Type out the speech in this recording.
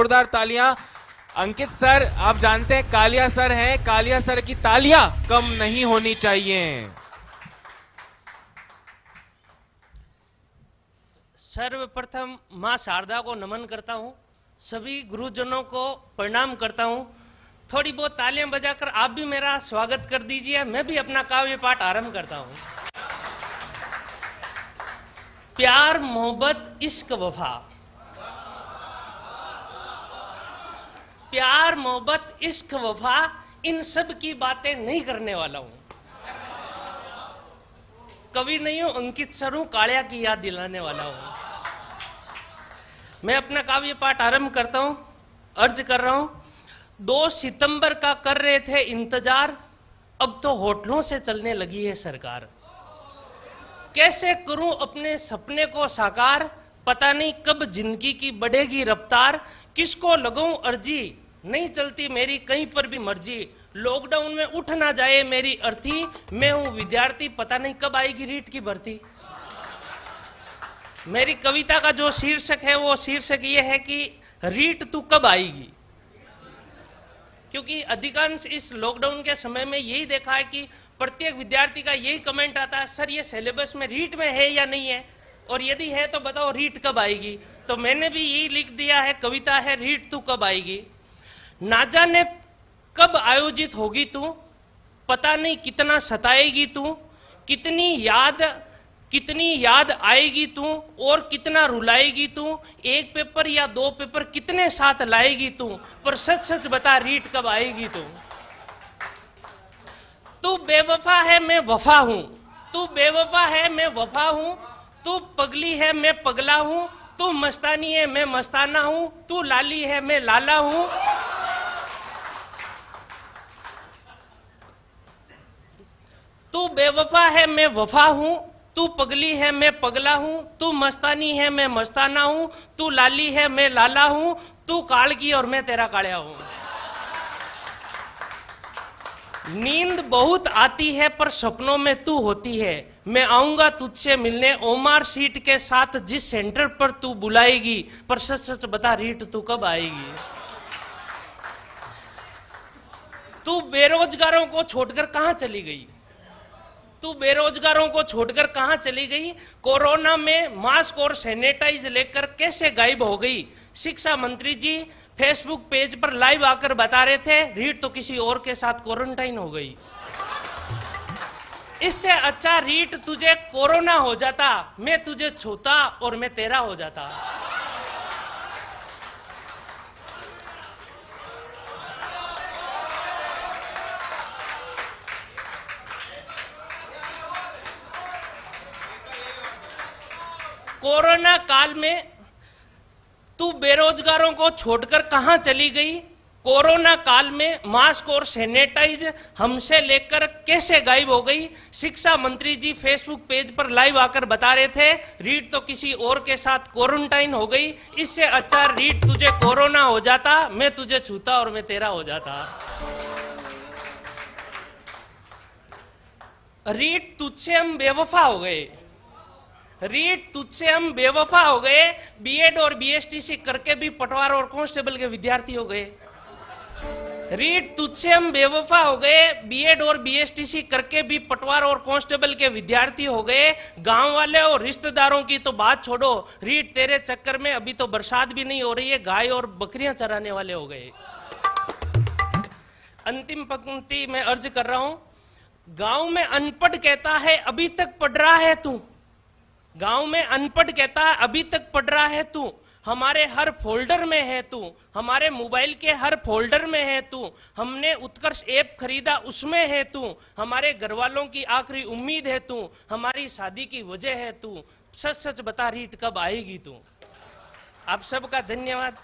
जोरदार तालियां। अंकित सर, आप जानते हैं कालिया सर हैं, कालिया सर की तालियां कम नहीं होनी चाहिए। सर्वप्रथम मां शारदा को नमन करता हूं, सभी गुरुजनों को प्रणाम करता हूं। थोड़ी बहुत तालियां बजाकर आप भी मेरा स्वागत कर दीजिए। मैं भी अपना काव्य पाठ आरंभ करता हूं। प्यार मोहब्बत इश्क वफा, प्यार मोहब्बत इश्क वफा, इन सब की बातें नहीं करने वाला हूं। कवि नहीं हूं, अंकित सर हूं, कालिया की याद दिलाने वाला हूं। मैं अपना काव्य पाठ आरंभ करता हूं। अर्ज कर रहा हूं। 2 सितंबर का कर रहे थे इंतजार, अब तो होटलों से चलने लगी है सरकार। कैसे करूं अपने सपने को साकार, पता नहीं कब जिंदगी की बढ़ेगी रफ्तार। किसको लगाऊं अर्जी, नहीं चलती मेरी कहीं पर भी मर्जी। लॉकडाउन में उठ ना जाए मेरी अर्थी, मैं हूं विद्यार्थी, पता नहीं कब आएगी रीट की भर्ती। मेरी कविता का जो शीर्षक है वो शीर्षक ये है कि रीट तू कब आएगी। क्योंकि अधिकांश इस लॉकडाउन के समय में यही देखा है कि प्रत्येक विद्यार्थी का यही कमेंट आता है, सर ये सिलेबस में रीट में है या नहीं है, और यदि है तो बताओ रीट कब आएगी। तो मैंने भी यही लिख दिया है, कविता है रीट तू कब आएगी। ना जाने कब आयोजित होगी तू, पता नहीं कितना सताएगी तू, कितनी याद आएगी तू, और कितना रुलाएगी तू। एक पेपर या 2 पेपर कितने साथ लाएगी तू, पर सच सच बता रीट कब आएगी तू। तू बेवफा है मैं वफा हूं, तू बेवफा है मैं वफा हूं, तू पगली है मैं पगला हूं, तू मस्तानी है मैं मस्ताना हूं, तू लाली है मैं लाला हूं। तू बेवफा है मैं वफा हूं, तू पगली है मैं पगला हूं, तू मस्तानी है मैं मस्ताना हूं, तू लाली है मैं लाला हूं, तू कालकी और मैं तेरा कालिया हूं। नींद बहुत आती है पर सपनों में तू होती है, मैं आऊंगा तुझसे मिलने ओमार सीट के साथ जिस सेंटर पर तू बुलाएगी, पर सच सच बता रीट तू कब आएगी। तू बेरोजगारों को छोड़कर कहां चली गई, तू बेरोजगारों को छोड़कर कहां चली गई। कोरोना में मास्क और सैनिटाइज लेकर कैसे गायब हो गई। शिक्षा मंत्री जी फेसबुक पेज पर लाइव आकर बता रहे थे, रीट तो किसी और के साथ क्वारंटाइन हो गई। इससे अच्छा रीट तुझे कोरोना हो जाता, मैं तुझे छूता और मैं तेरा हो जाता। कोरोना काल में तू बेरोजगारों को छोड़कर कहां चली गई। कोरोना काल में मास्क और सैनिटाइज हमसे लेकर कैसे गायब हो गई। शिक्षा मंत्री जी फेसबुक पेज पर लाइव आकर बता रहे थे, रीट तो किसी और के साथ क्वारंटाइन हो गई। इससे अच्छा रीट तुझे कोरोना हो जाता, मैं तुझे छूता और मैं तेरा हो जाता। रीट तुझसे हम बेवफा हो गए, रीट तुझसे हम बेवफा हो गए। बीएड और बीएसटीसी करके भी पटवार और कांस्टेबल के विद्यार्थी हो गए। रीट तुझसे हम बेवफा हो गए, बीएड और बीएसटीसी करके भी पटवार और कांस्टेबल के विद्यार्थी हो गए। गांव वाले और रिश्तेदारों की तो बात छोड़ो, रीट तेरे चक्कर में अभी तो बरसात भी नहीं हो रही है, गाय और बकरियां चराने वाले हो गए। अंतिम पंक्ति में अर्ज कर रहा हूं। गांव में अनपढ़ कहता है अभी तक पढ़ रहा है तू, गांव में अनपढ़ कहता है अभी तक पढ़ रहा है तू, हमारे हर फोल्डर में है तू, हमारे मोबाइल के हर फोल्डर में है तू, हमने उत्कर्ष ऐप खरीदा उसमें है तू, हमारे घर वालों की आखिरी उम्मीद है तू, हमारी शादी की वजह है तू, सच सच बता रीट कब आएगी तू। आप सबका धन्यवाद।